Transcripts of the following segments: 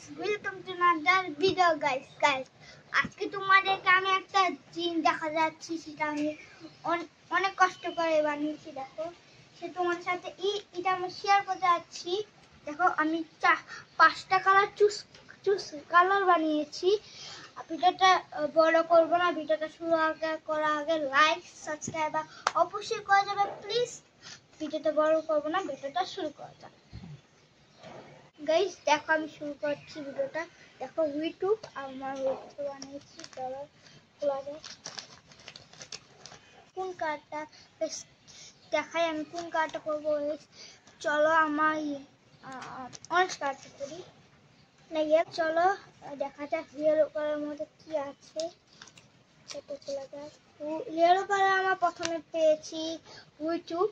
Welcome to another video guys আজকে তোমাদেরকে আমি একটা জিন দেখা যাচ্ছি, সেটা আমি অনেক কষ্ট করে বানিয়েছি। দেখো, সে তোমার সাথে এটা আমি শেয়ার করতে যাচ্ছি। দেখো, আমি 5টা কালার চুজ কালার বানিয়েছি। ভিডিওটা বড় করবো না, ভিডিওটা শুরু করার আগে লাইক সাবস্ক্রাইব অবশ্যই করে যাবে প্লিজ। ভিডিওটা বড় করবো না, ভিডিওটা শুরু করা যাক। গাইস দেখো, আমি শুরু করছি ভিডিওটা। দেখো, ইউটিউব আমার ইউটিউব বানিয়েছি। চলো খোলা যাক। কোন কার্ডটা দেখাই, আমি কোন কার্ডটা করবো। চলো আমার অরেঞ্জ কার্ডটা করি না। চলো দেখা যাক ইয়েলো কালারের মধ্যে কি আছে। সেটা চলে যাক। ইয়েলো কালার আমার প্রথমে পেয়েছি ইউটিউব।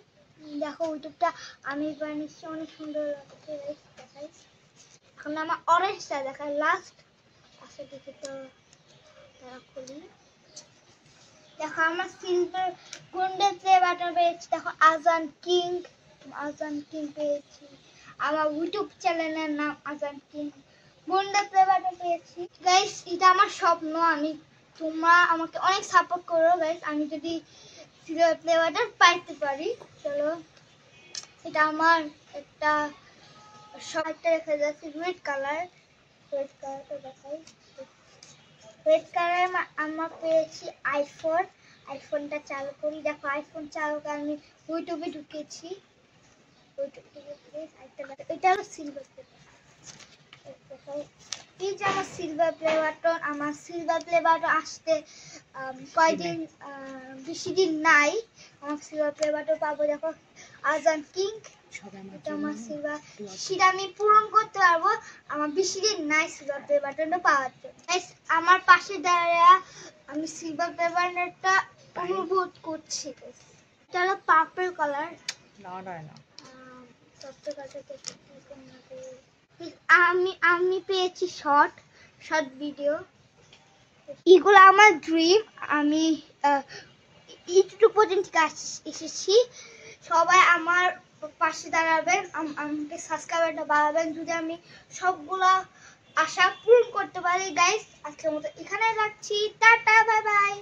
দেখো, ইউটিউবটা আমি বানিয়েছি, অনেক সুন্দর লাগছে। দেখাই, এখন আমার অরেঞ্জটা দেখায় লাস্ট আছে। দেখি তো খুলি। দেখো, আমার সিলভার গোল্ডেন ফ্লেভারটা পেয়েছি। দেখো, আজান কিং পেয়েছি। আমার ইউটিউব চ্যানেলের নাম আজান কিং। গোল্ডেন ফ্লেভারটা পেয়েছি। গাইস, এটা আমার স্বপ্ন, তোমরা আমাকে অনেক সাপোর্ট করো গাইস, আমি যদি সিলভার ফ্লেভারটা পাইতে পারি। চলো, এটা আমার একটা শর্টটা রেখে যাচ্ছে রেড কালারটা দেখাই। রেড কালার আমরা পেয়েছি আইফোনটা চালু করি। দেখো, আইফোন চালু করে আমি ইউটিউবে ঢুকেছি। এটা হলো সিলভার ফ্লেভার। এই যে আমার সিলভার ফ্লেভারটা, আসতে কয়দিন, বেশি দিন নাই। আমার সিলভার ফ্লেভারটা পাবো। দেখো, আজান কিং, সেটা আমি পূরণ করতে পারবো। আমার বেশি দিন নাই সিলভার ফ্লেভারটা পাওয়ার জন্য। আমার পাশে দাঁড়িয়ে আমি সিলভার ফ্লেভারটা অনুভব করছি। এটা হলো পার্পল কালার। আমি পেয়েছি শর্ট ভিডিও। এগুলো আমার ড্রিম। আমি ইউটিউব পর্যন্ত এসেছি। সবাই আমার পাশে দাঁড়াবেন, আমাকে সাবস্ক্রাইবারটা বাড়াবেন, যদি আমি সবগুলা আশা পূরণ করতে পারি। গাইস, আজকের মতো এখানে রাখছি। Tata, bye bye.